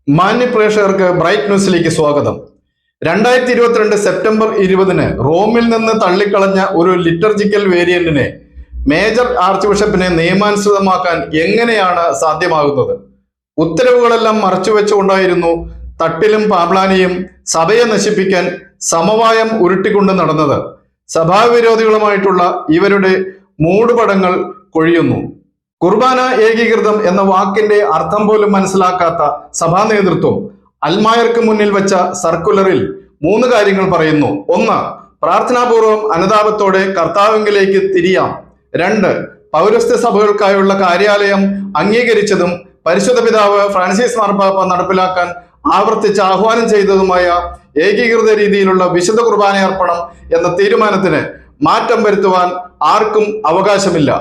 മാന്യപ്രേക്ഷകർക്ക് bright ന്യൂസിലേക്ക് സ്വാഗതം. 2022 September 20-ന് റോമിൽ നിന്ന് തള്ളിക്കളഞ്ഞ ഒരു ലിറ്റർജിക്കൽ വേരിയന്റിനെ മേജർ ആർച്ച് ബിഷപ്പിനെ നിയമാനുസൃതമാക്കാൻ എങ്ങനെയാണ് സാധ്യമാകുന്നത്? ഉത്തരവുകളെല്ലാം മറച്ചുവെച്ചുകൊണ്ടായിരുന്നു തട്ടിലും പാബ്ലാനിയും സഭയെ നശിപ്പിക്കാൻ സമവായം ഉരുട്ടിക്കൊണ്ട് നടന്നത്. സഭാവിരോധികളുമായിട്ടുള്ള ഇവരുടെ മൂടുപടങ്ങൾ കൊഴിയുന്നു. കുർബാന ഏകീകൃതം എന്ന വാക്കിന്റെ അർത്ഥം പോലും മനസ്സിലാക്കാത്ത സഭാ നേതൃത്വം അൽമായർക്ക് മുന്നിൽ വെച്ച സർക്കുലറിൽ 3 കാര്യങ്ങൾ പറയുന്നു. 1. പ്രാർത്ഥനാപൂർവം അനുതാപത്തോടെ കർത്താവിങ്കിലേക്ക് തിരിയാം. 2. പൗരസ്ത്യ സഭകൾക്കായുള്ള കാര്യാലയം അംഗീകരിച്ചതും പരിശുദ്ധ പിതാവ് ഫ്രാൻസിസ് മാർപ്പാപ്പ നടപ്പിലാക്കാൻ ആവർത്തിച്ച് ആഹ്വാനം ചെയ്തതുമായ ഏകീകൃത രീതിയിലുള്ള വിശുദ്ധ കുർബാനയർപ്പണം എന്ന തീരുമാനത്തിന് മാറ്റം വരുത്തുവാൻ ആർക്കും അവകാശമില്ല.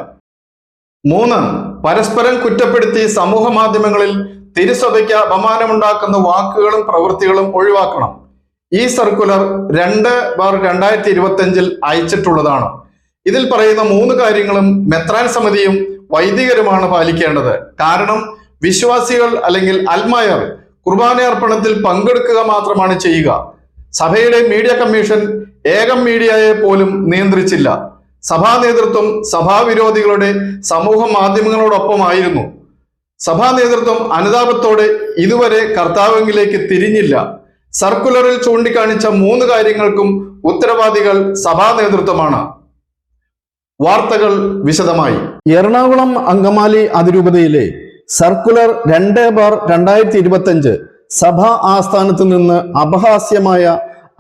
3. പരസ്പരം കുറ്റപ്പെടുത്തി സമൂഹ മാധ്യമങ്ങളിൽ തിരുസഭയ്ക്ക് അപമാനമുണ്ടാക്കുന്ന വാക്കുകളും പ്രവൃത്തികളും ഒഴിവാക്കണം. ഈ സർക്കുലർ 2/2025 അയച്ചിട്ടുള്ളതാണ്. ഇതിൽ പറയുന്ന 3 കാര്യങ്ങളും മെത്രാൻ സമിതിയും വൈദികരുമാണ് പാലിക്കേണ്ടത്. കാരണം വിശ്വാസികൾ അല്ലെങ്കിൽ അൽമായർ കുർബാനയർപ്പണത്തിൽ പങ്കെടുക്കുക മാത്രമാണ് ചെയ്യുക. സഭയുടെ മീഡിയ കമ്മീഷൻ ഏകം മീഡിയയെ പോലും നിയന്ത്രിച്ചില്ല. സഭാ നേതൃത്വം സഭാവിരോധികളുടെ സമൂഹ മാധ്യമങ്ങളോടൊപ്പമായിരുന്നു. സഭാ നേതൃത്വം അനുതാപത്തോടെ ഇതുവരെ കർത്താവിലേക്ക് തിരിഞ്ഞില്ല. സർക്കുലറിൽ ചൂണ്ടിക്കാണിച്ച 3 കാര്യങ്ങൾക്കും ഉത്തരവാദികൾ സഭാ നേതൃത്വമാണ്. വാർത്തകൾ വിശദമായി. എറണാകുളം അങ്കമാലി അതിരൂപതയിലെ സർക്കുലർ 2/2025 സഭാ ആസ്ഥാനത്ത് നിന്ന് അപഹാസ്യമായ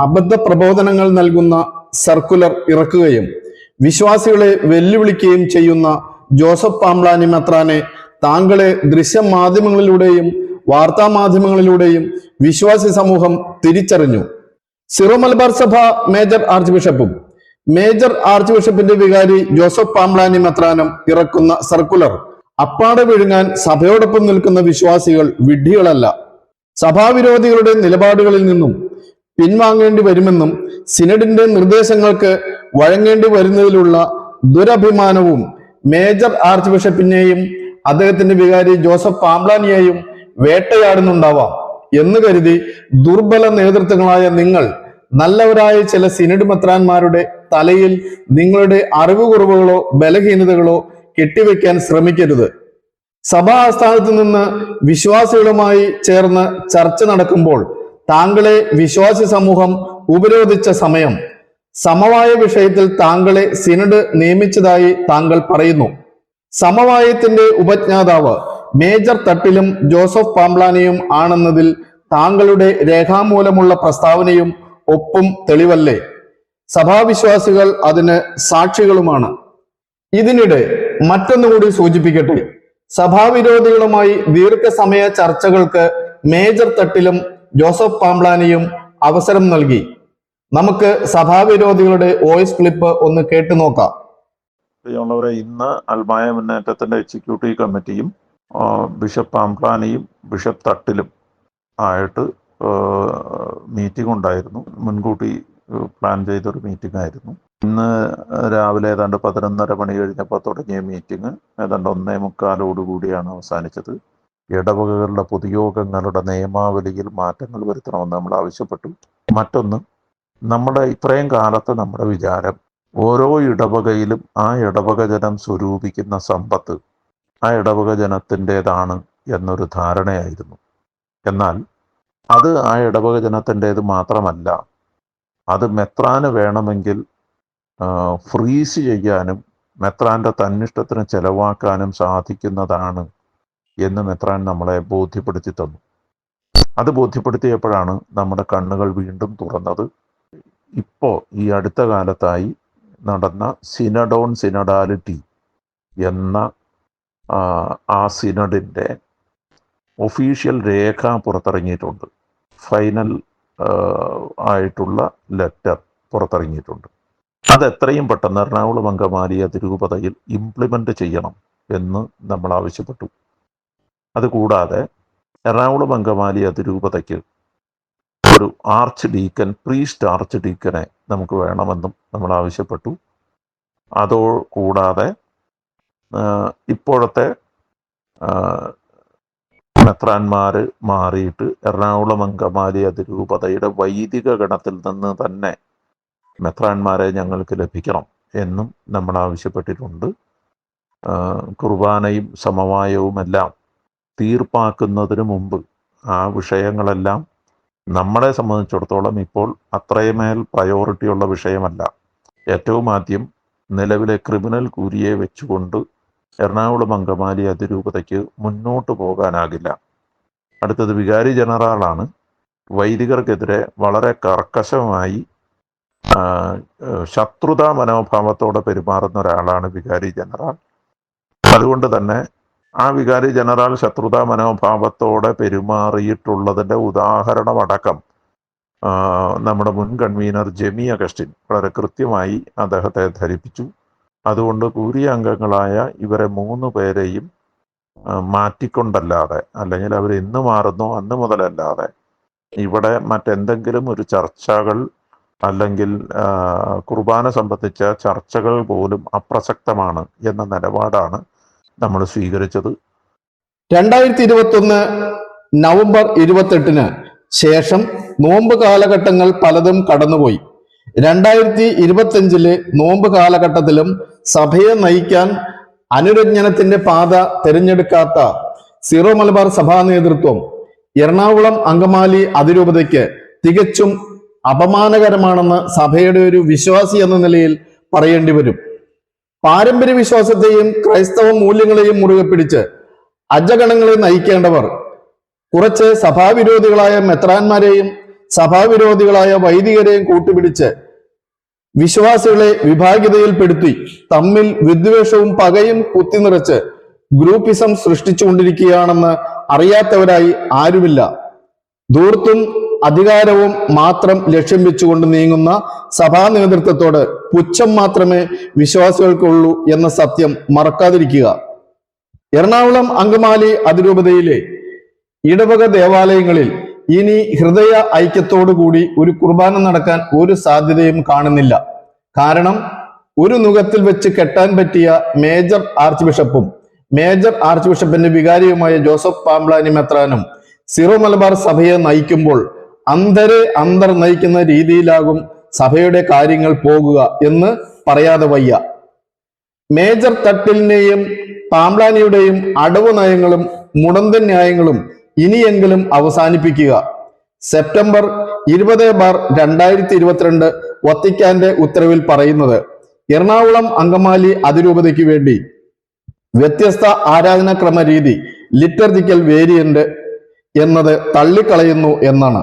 അബദ്ധ പ്രബോധനങ്ങൾ നൽകുന്ന സർക്കുലർ ഇറക്കുകയും വിശ്വാസികളെ വെല്ലുവിളിക്കുകയും ചെയ്യുന്ന ജോസഫ് പാംബ്ലാനി മെത്രാനെ താങ്കളെ ദൃശ്യമാധ്യമങ്ങളിലൂടെയും വാർത്താമാധ്യമങ്ങളിലൂടെയും വിശ്വാസി സമൂഹം തിരിച്ചറിഞ്ഞു. സിറോ മലബാർ സഭ മേജർ ആർച്ച് ബിഷപ്പും മേജർ ആർച്ച് ബിഷപ്പിന്റെ വികാരി ജോസഫ് പാംബ്ലാനി മെത്രാനും ഇറക്കുന്ന സർക്കുലർ അപ്പാടെ വിഴുങ്ങാൻ സഭയോടൊപ്പം നിൽക്കുന്ന വിശ്വാസികൾ വിഡ്ഢികളല്ല. സഭാവിരോധികളുടെ നിലപാടുകളിൽ നിന്നും പിൻവാങ്ങേണ്ടി വരുമെന്നും സിനഡിന്റെ നിർദ്ദേശങ്ങൾക്ക് വഴങ്ങേണ്ടി വരുന്നതിലുള്ള ദുരഭിമാനവും മേജർ ആർച്ച് ബിഷപ്പിനെയും അദ്ദേഹത്തിന്റെ വികാരി ജോസഫ് പാംബ്ലാനിയെയും വേട്ടയാടുന്നുണ്ടാവാം എന്ന് കരുതി ദുർബല നേതൃത്വങ്ങളായ നിങ്ങൾ നല്ലവരായ ചില സിനഡ് മെത്രാന്മാരുടെ തലയിൽ നിങ്ങളുടെ അറിവുകുറവുകളോ ബലഹീനതകളോ കെട്ടിവെക്കാൻ ശ്രമിക്കരുത്. സഭാ ആസ്ഥാനത്ത് നിന്ന് വിശ്വാസികളുമായി ചേർന്ന് ചർച്ച നടക്കുമ്പോൾ താങ്കളെ വിശ്വാസി സമൂഹം ഉപരോധിച്ച സമയം സമവായ വിഷയത്തിൽ താങ്കളെ സിനഡ് നിയമിച്ചതായി താങ്കൾ പറയുന്നു. സമവായത്തിന്റെ ഉപജ്ഞാതാവ് മേജർ തട്ടിലും ജോസഫ് പാംബ്ലാനിയും ആണെന്നതിൽ താങ്കളുടെ രേഖാമൂലമുള്ള പ്രസ്താവനയും ഒപ്പും തെളിവല്ലേ? സഭാവിശ്വാസികൾ അതിന് സാക്ഷികളുമാണ്. ഇതിനിടെ മറ്റൊന്നുകൂടി സൂചിപ്പിക്കട്ടെ. സഭാവിരോധികളുമായി ദീർഘസമയ ചർച്ചകൾക്ക് മേജർ തട്ടിലും ജോസഫ് പാംബ്ലാനിയും അവസരം നൽകി. നമുക്ക് സഭാവിരോധികളുടെ വോയിസ് ക്ലിപ്പ് ഒന്ന് കേട്ടു നോക്കാം. പ്രിയമുള്ളവരെ, ഇന്ന് അൽമായ മുന്നേറ്റത്തിന്റെ എക്സിക്യൂട്ടീവ് കമ്മിറ്റിയും ബിഷപ്പ് പാംബ്ലാനിയും ബിഷപ്പ് തട്ടിലും ആയിട്ട് മീറ്റിംഗ് ഉണ്ടായിരുന്നു. മുൻകൂട്ടി പ്ലാൻ ചെയ്തൊരു മീറ്റിംഗ് ആയിരുന്നു. ഇന്ന് രാവിലെ ഏതാണ്ട് 11:30 മണി കഴിഞ്ഞപ്പോൾ തുടങ്ങിയ മീറ്റിംഗ് ഏതാണ്ട് 1:45 അവസാനിച്ചത്. ഇടവകകളുടെ പൊതുയോഗങ്ങളുടെ നിയമാവലിയിൽ മാറ്റങ്ങൾ വരുത്തണമെന്ന് നമ്മൾ ആവശ്യപ്പെട്ടു. മറ്റൊന്ന്, നമ്മുടെ ഇത്രയും കാലത്ത് നമ്മുടെ വിചാരം ഓരോ ഇടവകയിലും ആ ഇടവക ജനം സ്വരൂപിക്കുന്ന സമ്പത്ത് ആ ഇടവക ജനത്തിൻ്റെതാണ് എന്നൊരു ധാരണയായിരുന്നു. എന്നാൽ അത് ആ ഇടവക ജനത്തിൻ്റേത് മാത്രമല്ല, അത് മെത്രാന് വേണമെങ്കിൽ ഫ്രീസ് ചെയ്യാനും മെത്രാൻ്റെ തന്നിഷ്ടത്തിന് ചെലവാക്കാനും സാധിക്കുന്നതാണ് എന്ന് മെത്രാൻ നമ്മളെ ബോധ്യപ്പെടുത്തി തന്നു. അത് ബോധ്യപ്പെടുത്തിയപ്പോഴാണ് നമ്മുടെ കണ്ണുകൾ വീണ്ടും തുറന്നത്. ഇപ്പോൾ ഈ അടുത്ത കാലത്തായി നടന്ന സിനഡോൺ സിനഡാലിറ്റി എന്ന ആ സിനഡിൻ്റെ ഒഫീഷ്യൽ രേഖ പുറത്തിറങ്ങിയിട്ടുണ്ട്. ഫൈനൽ ആയിട്ടുള്ള ലെറ്റർ പുറത്തിറങ്ങിയിട്ടുണ്ട്. അത് എത്രയും പെട്ടെന്ന് എറണാകുളം അങ്കമാലി അതിരൂപതയിൽ ഇംപ്ലിമെൻ്റ് ചെയ്യണം എന്ന് നമ്മൾ ആവശ്യപ്പെട്ടു. അതുകൂടാതെ എറണാകുളം അങ്കമാലി അതിരൂപതയ്ക്ക് ഒരു ആർച്ച് ഡീക്കൻ, പ്രീസ്റ്റ് ആർച്ച് ഡീക്കനെ നമുക്ക് വേണമെന്നും നമ്മൾ ആവശ്യപ്പെട്ടു. അതോ കൂടാതെ ഇപ്പോഴത്തെ മെത്രാന്മാർ മാറിയിട്ട് എറണാകുളം അങ്കമാലി അതിരൂപതയുടെ വൈദിക ഗണത്തിൽ നിന്ന് തന്നെ മെത്രാന്മാരെ ഞങ്ങൾക്ക് ലഭിക്കണം എന്നും നമ്മൾ ആവശ്യപ്പെട്ടിട്ടുണ്ട്. കുർബാനയും സമവായവുമെല്ലാം തീർപ്പാക്കുന്നതിന് മുമ്പ് ആ വിഷയങ്ങളെല്ലാം നമ്മളെ സംബന്ധിച്ചിടത്തോളം ഇപ്പോൾ അത്രയുമേൽ പ്രയോറിറ്റിയുള്ള വിഷയമല്ല. ഏറ്റവും ആദ്യം നിലവിലെ ക്രിമിനൽ കൂരിയെ വെച്ചുകൊണ്ട് എറണാകുളം അങ്കമാലി അതിരൂപതയ്ക്ക് മുന്നോട്ട് പോകാനാകില്ല. അടുത്തത് വികാരി ജനറലാണ്. വൈദികർക്കെതിരെ വളരെ കർക്കശമായി ശത്രുതാ മനോഭാവത്തോടെ പെരുമാറുന്ന ഒരാളാണ് വികാരി ജനറൽ. അതുകൊണ്ട് തന്നെ ആ വികാരി ജനറൽ ശത്രുതാ മനോഭാവത്തോടെ പെരുമാറിയിട്ടുള്ളതിൻ്റെ ഉദാഹരണമടക്കം നമ്മുടെ മുൻ കൺവീനർ ജെമി അഗസ്റ്റിൻ വളരെ കൃത്യമായി അദ്ദേഹത്തെ ധരിപ്പിച്ചു. അതുകൊണ്ട് കൂരിയ അംഗങ്ങളായ ഇവരെ 3 പേരെയും മാറ്റിക്കൊണ്ടല്ലാതെ, അല്ലെങ്കിൽ അവർ എന്ന് മാറുന്നോ അന്ന് മുതലല്ലാതെ ഇവിടെ മറ്റെന്തെങ്കിലും ഒരു ചർച്ചകൾ അല്ലെങ്കിൽ കുർബാന സംബന്ധിച്ച ചർച്ചകൾ പോലും അപ്രസക്തമാണ് എന്ന നിലപാടാണ് നമ്മൾ സ്വീകരിച്ചത്. 2021 നവംബർ 28 ശേഷം നോമ്പ് കാലഘട്ടങ്ങൾ പലതും കടന്നുപോയി. 2025 നോമ്പ് കാലഘട്ടത്തിലും സഭയെ നയിക്കാൻ അനുരഞ്ജനത്തിന്റെ പാത തിരഞ്ഞെടുക്കാത്ത സീറോ മലബാർ സഭാ നേതൃത്വം എറണാകുളം അങ്കമാലി അതിരൂപതയ്ക്ക് തികച്ചും അപമാനകരമാണെന്ന് സഭയുടെ ഒരു വിശ്വാസി എന്ന നിലയിൽ പറയേണ്ടി വരും. പാരമ്പര്യ വിശ്വാസത്തെയും ക്രൈസ്തവ മൂല്യങ്ങളെയും മുറുകെ പിടിച്ച് അജഗണങ്ങളെ നയിക്കേണ്ടവർ കുറച്ച് സഭാവിരോധികളായ മെത്രാന്മാരെയും സഭാവിരോധികളായ വൈദികരെയും കൂട്ടുപിടിച്ച് വിശ്വാസികളെ വിഭാഗീയതയിൽപ്പെടുത്തി തമ്മിൽ വിദ്വേഷവും പകയും കുത്തിനിറച്ച് ഗ്രൂപ്പിസം സൃഷ്ടിച്ചുകൊണ്ടിരിക്കുകയാണെന്ന് അറിയാത്തവരായി ആരുമില്ല. ധൂർത്തും അധികാരവും മാത്രം ലക്ഷ്യം വെച്ചുകൊണ്ട് നീങ്ങുന്ന സഭാ നേതൃത്വത്തോട് പുച്ഛം മാത്രമേ വിശ്വാസികൾക്കുള്ളൂ എന്ന സത്യം മറക്കാതിരിക്കുക. എറണാകുളം അങ്കമാലി അതിരൂപതയിലെ ഇടവക ദേവാലയങ്ങളിൽ ഇനി ഹൃദയ ഐക്യത്തോടുകൂടി ഒരു കുർബാന നടക്കാൻ ഒരു സാധ്യതയും കാണുന്നില്ല. കാരണം ഒരു നുകത്തിൽ വെച്ച് കെട്ടാൻ പറ്റിയ മേജർ ആർച്ച് ബിഷപ്പും മേജർ ആർച്ച് ബിഷപ്പിന്റെ വികാരിയുമായ ജോസഫ് പാംപ്ലാനി മെത്രാനും സീറോ മലബാർ സഭയെ നയിക്കുമ്പോൾ അന്തർ നയിക്കുന്ന രീതിയിലാകും സഭയുടെ കാര്യങ്ങൾ പോകുക എന്ന് പറയാതെ വയ്യ. മേജർ തട്ടിലിന്റെയും പാംപ്ലാനിയുടെയും അടവ് നയങ്ങളും മുടന്തൻ ന്യായങ്ങളും ഇനിയെങ്കിലും അവസാനിപ്പിക്കുക. സെപ്റ്റംബർ 20/2022 വത്തിക്കാന്റെ ഉത്തരവിൽ പറയുന്നത് എറണാകുളം അങ്കമാലി അതിരൂപതയ്ക്ക് വേണ്ടി വ്യത്യസ്ത ആരാധനാക്രമ രീതി ലിറ്റർജിക്കൽ വേരിയന്റ് എന്നത് തള്ളിക്കളയുന്നു എന്നാണ്.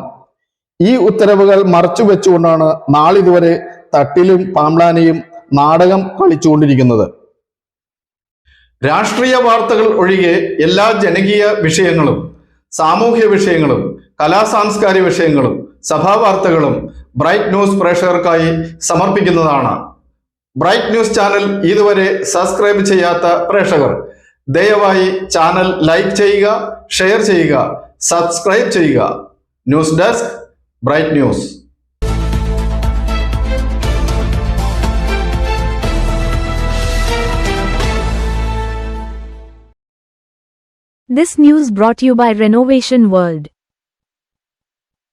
ഈ ഉത്തരവുകൾ മറച്ചു വെച്ചുകൊണ്ടാണ് നാളിതുവരെ തട്ടിലും പാംപ്ലാനിയും നാടകം കളിച്ചുകൊണ്ടിരിക്കുന്നത്. രാഷ്ട്രീയ വാർത്തകൾ ഒഴികെ എല്ലാ ജനകീയ വിഷയങ്ങളും, സാമൂഹ്യ വിഷയങ്ങളും, കലാസാംസ്കാരിക വിഷയങ്ങളും, സഭാ വാർത്തകളും ബ്രൈറ്റ് ന്യൂസ് പ്രേക്ഷകർക്കായി സമർപ്പിക്കുന്നതാണ്. ബ്രൈറ്റ് ന്യൂസ് ചാനൽ ഇതുവരെ സബ്സ്ക്രൈബ് ചെയ്യാത്ത പ്രേക്ഷകർ ദയവായി ചാനൽ ലൈക്ക് ചെയ്യുക, ഷെയർ ചെയ്യുക, സബ്സ്ക്രൈബ് ചെയ്യുക. News desk bright news. This news brought you by Renovation World.